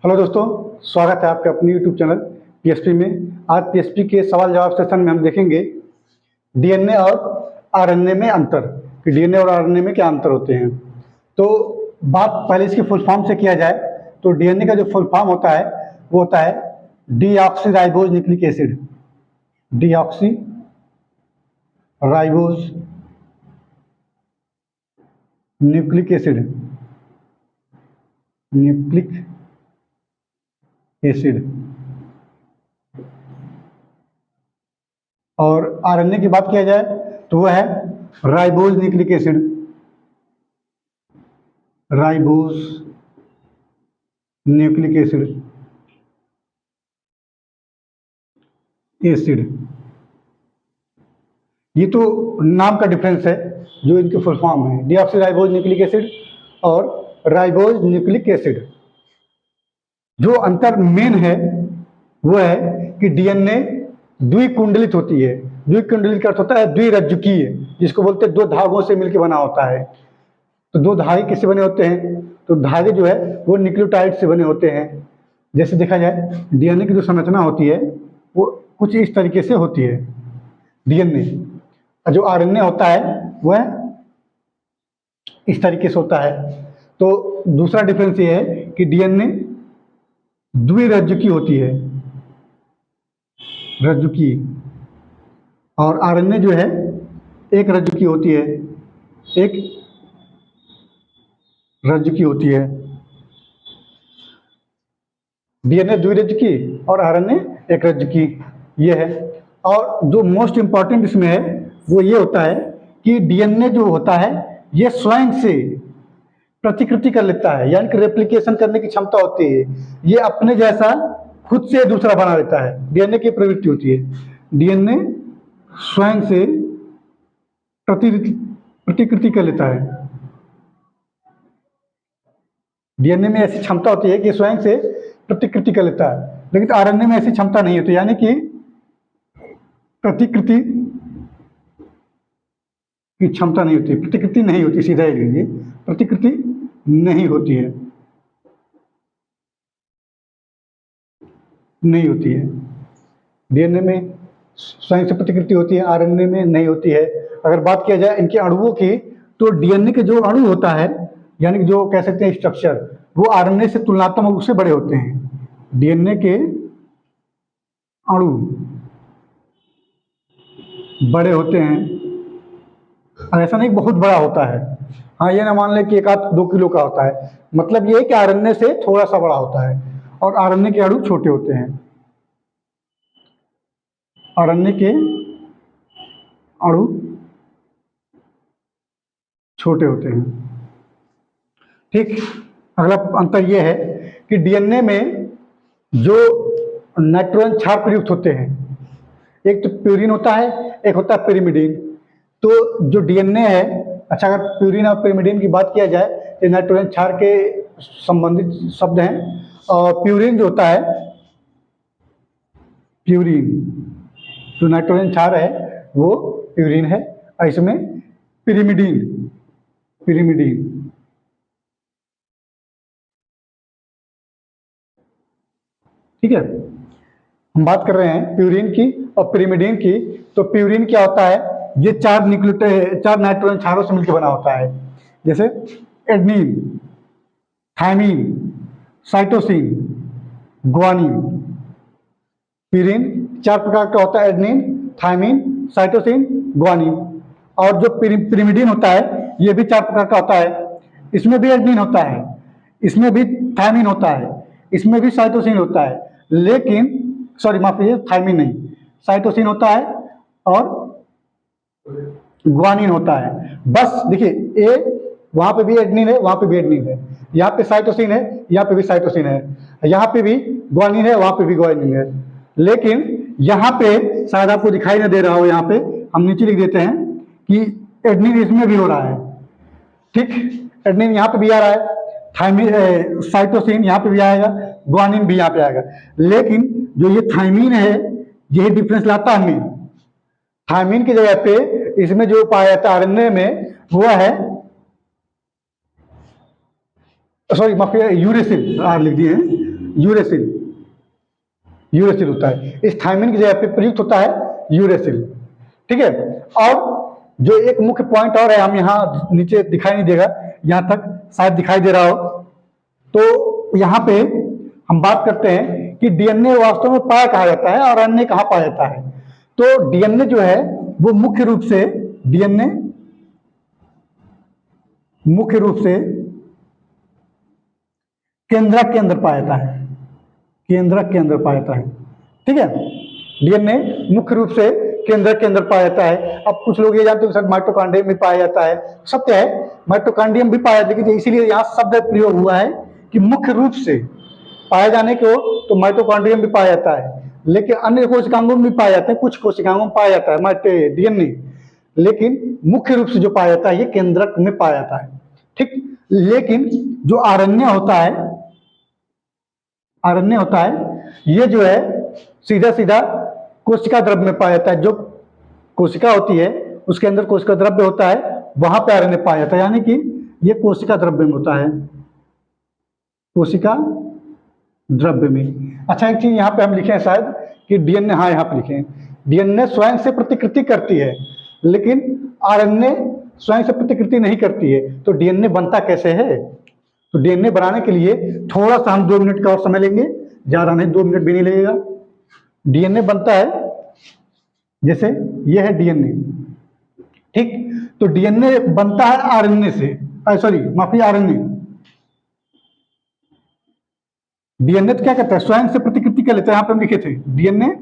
Hello दोस्तों, स्वागत है आपके अपने यूट्यूब चैनल पीएसपी में। आज पीएसपी के सवाल जवाब सेशन में हम देखेंगे डीएनए और आरएनए में अंतर कि डीएनए और आरएनए में क्या अंतर होते हैं। तो बात पहले इसकी फुल फॉर्म से किया जाए तो डीएनए का जो फुल फॉर्म होता है वो होता है deoxyribose nucleic acid. Deoxyribose nucleic acid. और आरएनए की बात किया जाए तो वह है ribose nucleic acid. Ribose nucleic acid. ये तो नाम का डिफरेंस है जो इनके फुल फॉर्म है, डीऑक्सीराइबोज न्यूक्लिक एसिड और राइबोज न्यूक्लिक एसिड। जो अंतर मेन है वो है कि डीएनए द्विकुंडलित होती है। द्विकुंडलित का अर्थ होता है द्विरज्जुकीय, जिसको बोलते हैं दो धागों से मिलकर बना होता है। तो दो धागे किससे बने होते हैं? तो धागे जो है वो न्यूक्लियोटाइड से बने होते हैं। जैसे देखा जाए डीएनए की जो संरचना होती है वो कुछ इस तरीके से होती है डीएनए, और जो आरएनए होता है वह इस तरीके से होता है। तो दूसरा डिफरेंस ये है कि डीएनए द्विरज्जुकी होती है, रज्जुकी, और आरएनए जो है एक रज्जुकी होती है, एक रज्जुकी होती है। डीएनए द्विरज्जुकी और आरएनए एक रज्जुकी, ये है। और जो मोस्ट इंपॉर्टेंट इसमें है वो ये होता है कि डीएनए जो होता है ये स्वयं से प्रतिकृति कर लेता है, यानी कि रेप्लिकेशन करने की क्षमता होती है। ये अपने जैसा खुद से दूसरा बना लेता है, डीएनए की प्रवृत्ति होती है। डीएनए स्वयं से प्रतिकृति कर लेता है। डीएनए में ऐसी क्षमता होती है कि स्वयं से प्रतिकृति कर लेता है, लेकिन आरएनए में ऐसी क्षमता नहीं होती, यानी कि प्रतिकृति की क्षमता नहीं होती, प्रतिकृति नहीं होती, सीधा ही लीजिए, प्रतिकृति नहीं होती है, नहीं होती है। डीएनए में स्वयं से प्रतिकृति होती है, आरएनए में नहीं होती है। अगर बात किया जाए इनके अणुओं की तो डीएनए के जो अणु होता है, यानी कि जो कह सकते हैं स्ट्रक्चर, वो आरएनए से तुलनात्मक रूप से बड़े होते हैं। डीएनए के अणु बड़े होते हैं, ऐसा नहीं बहुत बड़ा होता है। हाँ, ये ना मान लें कि 1-2 किलो का होता है, मतलब ये है कि आरएनए से थोड़ा सा बड़ा होता है, और आरएनए के अणु छोटे होते हैं। आरएनए के अणु छोटे होते हैं। ठीक, अगला अंतर यह है कि डीएनए में जो नाइट्रोजन क्षार प्रयुक्त होते हैं, एक तो प्यूरिन होता है, एक होता है पिरिमिडीन। तो जो डीएनए है, अच्छा, अगर प्यूरिन और पिरिमिडीन की बात किया जाए तो नाइट्रोजन क्षार के संबंधित शब्द हैं। और प्यूरिन जो होता है, प्यूरिन जो नाइट्रोजन क्षार है वो प्यूरिन है, और इसमें पिरिमिडीन ठीक है। हम बात कर रहे हैं प्यूरिन की और पिरिमिडीन की। तो प्यूरिन क्या होता है? ये 4 नाइट्रोजन क्षारों से मिलकर बना होता है, जैसे adenine, thymine, cytosine, guanine. Purine 4 प्रकार का होता है, एडनिन, थायमिन, साइटोसिन, ग्वानिन। और जो पिरिमिडीन होता है ये भी 4 प्रकार का होता है। इसमें भी एडनिन होता है, इसमें भी थायमिन होता है, इसमें भी साइटोसिन होता है, लेकिन सॉरी माफ कीजिए, थायमिन नहीं, साइटोसिन होता है और ग्वानिन होता है। बस देखिए, ए वहां पे भी एडनिन है, वहां पे भी एडनिन है, यहाँ पे साइटोसिन है, यहाँ पे भी साइटोसिन है, यहाँ पे भी ग्वानिन है, वहां पे भी ग्वानिन है। लेकिन यहाँ पे शायद आपको दिखाई ना दे रहा हो, यहाँ पे हम नीचे लिख देते हैं कि एडनिन इसमें भी हो रहा है। ठीक, एडनिन यहाँ पे भी आ रहा है, थायमिन, साइटोसिन यहाँ पे भी आएगा, ग्वानिन भी यहाँ पे आएगा। लेकिन जो ये थायमिन है, यही डिफरेंस लाता है। थायमिन की जगह पे इसमें जो पाया जाता है आरएनए में वो है, सॉरी माफ कीजिए, यूरेसिल लिख दिए हैं, यूरेसिल, यूरेसिल होता है। इस थायमिन की जगह पे प्रयुक्त होता है यूरेसिल, ठीक है। और जो एक मुख्य पॉइंट और है, हम यहाँ नीचे दिखाई नहीं देगा, यहाँ तक शायद दिखाई दे रहा हो, तो यहाँ पे हम बात करते हैं कि डीएनए वास्तव में पाया कहाँ जाता है और आरएनए कहाँ पाया जाता है। तो डीएनए जो है वो मुख्य रूप से डीएनए मुख्य रूप से केंद्रक के अंदर पाया जाता है, केंद्रक के अंदर पाया जाता है, ठीक है। डीएनए मुख्य रूप से केंद्रक के अंदर पाया जाता है। अब कुछ लोग ये जानते हैं सर माइटोकॉन्ड्रियम भी पाया जाता है, सत्य है माइटोकॉन्ड्रियम भी पाया जाता है, लेकिन इसीलिए यहाँ शब्द प्रयोग हुआ है कि मुख्य रूप से पाए जाने को, तो माइटोकॉन्ड्रियम भी पाया जाता है, लेकिन अन्य कोशिकांगों में भी पाया जाता है, कुछ कोशिकांगों में पाया जाता है डीएनए, लेकिन मुख्य रूप से जो पाया जाता है ये केंद्रक में पाया जाता है, ठीक। लेकिन जो आरएनए होता है, आरएनए होता है ये जो है सीधा सीधा कोशिका द्रव्य में पाया जाता है। जो कोशिका होती है उसके अंदर कोशिका द्रव्य होता है, वहां पे आरएनए पाया जाता है, यानी कि ये कोशिका द्रव्य में होता है, कोशिका द्रव्य में। अच्छा एक चीज यहाँ पे हम लिखे हैं शायद कि डीएनए, हाँ यहाँ पे लिखे हैं डीएनए स्वयं से प्रतिकृति करती है, लेकिन आरएनए स्वयं से प्रतिकृति नहीं करती है। तो डीएनए बनता कैसे है? तो डीएनए बनाने के लिए थोड़ा सा हम 2 मिनट का और समय लेंगे, ज्यादा नहीं, 2 मिनट भी नहीं लगेगा। डीएनए बनता है जैसे ये है डीएनए, ठीक। तो डीएनए बनता है आरएनए से, सॉरी माफी आरएनए। डीएनए तो क्या करता है, स्वयं से प्रतिकृति कर लेता है। यहाँ पे हम लिखे थे डीएनए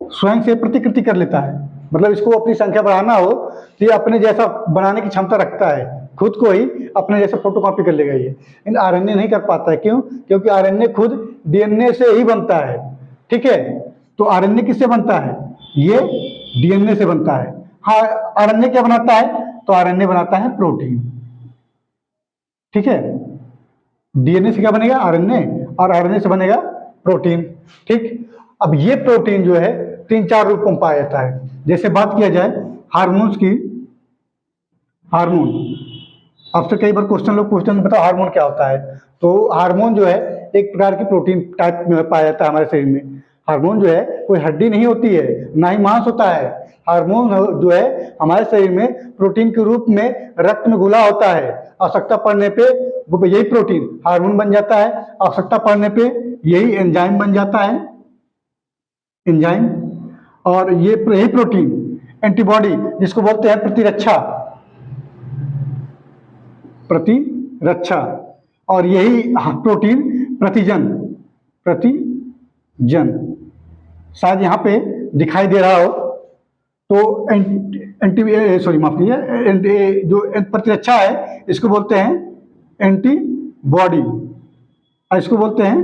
स्वयं से प्रतिकृति कर लेता है, मतलब इसको अपनी संख्या बढ़ाना हो तो ये अपने जैसा बनाने की क्षमता रखता है, खुद को ही अपने जैसा फोटोकॉपी कर लेगा ये। इन आरएनए नहीं कर पाता है, क्यों? क्योंकि आरएनए खुद डीएनए से ही बनता है, ठीक है। तो आरएनए किससे बनता है? ये डीएनए से बनता है। हाँ, आरएनए क्या बनाता है? तो आरएनए बनाता है प्रोटीन, ठीक है। डीएनए से क्या बनेगा? आरएनए, और आरएनए से बनेगा प्रोटीन, ठीक। अब ये प्रोटीन जो है 3-4 रूपों में पाया जाता है। जैसे बात किया जाए हार्मोन्स की, हार्मोन, आपसे कई बार क्वेश्चन लोग पूछते हैं बताओ हार्मोन क्या होता है। तो हार्मोन जो है एक प्रकार की प्रोटीन टाइप में पाया जाता है हमारे शरीर में। हार्मोन जो है कोई हड्डी नहीं होती है, ना ही मांस होता है। हार्मोन जो है हमारे शरीर में प्रोटीन के रूप में रक्त में घुला होता है। आवश्यकता पड़ने पे वो यही प्रोटीन हार्मोन बन जाता है, आवश्यकता पड़ने पे यही एंजाइम बन जाता है, एंजाइम। और ये यही प्रोटीन एंटीबॉडी, जिसको बोलते हैं प्रतिरक्षा, प्रतिरक्षा, और यही प्रोटीन प्रतिजन, प्रतिजन शायद यहाँ पे दिखाई दे रहा हो। तो सॉरी माफ कीजिए, जो प्रतिरक्षा है इसको बोलते हैं एंटीबॉडी, और इसको बोलते हैं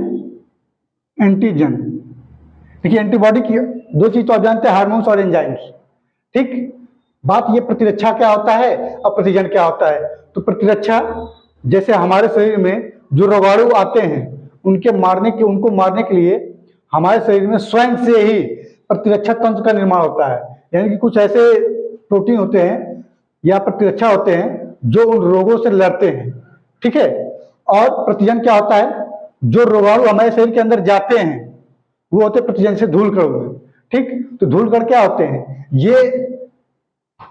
एंटीजन। देखिए एंटीबॉडी की 2 चीज तो आप जानते हैं, हार्मोन्स और एंजाइम्स, ठीक। बात ये प्रतिरक्षा क्या होता है और प्रतिजन क्या होता है। तो प्रतिरक्षा जैसे हमारे शरीर में जो रोगाणु आते हैं उनको मारने के लिए हमारे शरीर में स्वयं से ही प्रतिरक्षा तंत्र का निर्माण होता है। यानी कि कुछ ऐसे प्रोटीन होते हैं या प्रतिरक्षा होते हैं जो उन रोगों से लड़ते हैं, ठीक है। और प्रतिजन क्या होता है, जो रोगाणु हमारे शरीर के अंदर जाते हैं वो होते हैं प्रतिजन से धूलकण हुए, ठीक। तो धूलकण क्या होते हैं? ये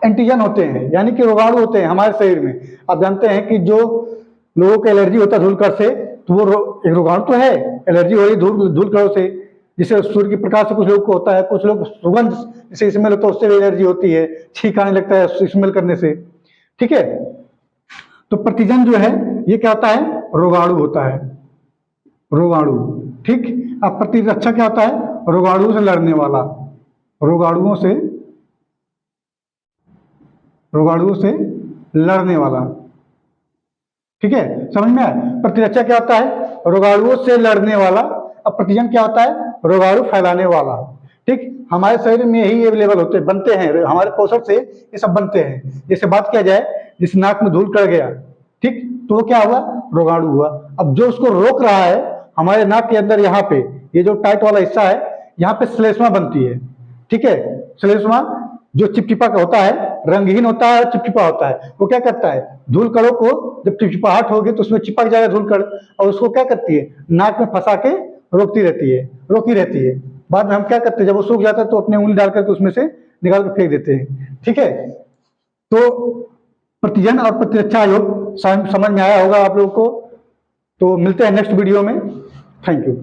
एंटीजन होते हैं, यानी कि रोगाणु होते हैं हमारे शरीर में। आप जानते हैं कि जो लोगों को एलर्जी होता है धूलकण से, तो वो एक रोगाणु तो है, एलर्जी हो रही धूलकणों से। जिसे सूर्य के प्रकाश से कुछ लोगों को होता है, कुछ लोग सुगंध जैसे स्मेल होता है उससे भी एलर्जी होती है, छींक आने लगता है स्मेल करने से, ठीक है। तो प्रतिजन जो है ये क्या होता है? रोगाणु होता है, रोगाणु, ठीक। अब प्रतिरक्षा क्या होता है? रोगाणुओं से लड़ने वाला, रोगाणुओं से लड़ने वाला, ठीक है। समझ में आया? प्रतिरक्षा क्या होता है? रोगाणुओं से लड़ने वाला। अब प्रतिजन क्या होता है? रोगाणु फैलाने वाला, ठीक। हमारे शरीर में यही अवेलेबल होते हैं, बनते हैं, हमारे पोषण से ये सब बनते हैं। जैसे बात किया जाए, जिस नाक में धूल कर गया, ठीक, तो वो क्या हुआ? रोगाणु हुआ। अब जो उसको रोक रहा है, हमारे नाक के अंदर यहाँ पे ये जो टाइट वाला हिस्सा है, यहाँ पे श्लेष्मा बनती है, ठीक है। श्लेष्मा जो चिपचिपा का होता है, रंगहीन होता है, चिपचिपा होता है, वो क्या करता है, धूल कणों को जब चिपचिपाहट होगी तो उसमें चिपक जाएगा धूल कण, और उसको क्या करती है, नाक में फंसा के रोकी रहती है। बाद में हम क्या करते हैं, जब वो सूख जाता है तो अपने उंगली डाल करके उसमें से निकाल कर फेंक देते हैं। ठीक है, तो प्रतिजन और प्रतिरक्षा योग समझ में आया होगा आप लोगों को। तो मिलते हैं नेक्स्ट वीडियो में। Thank you.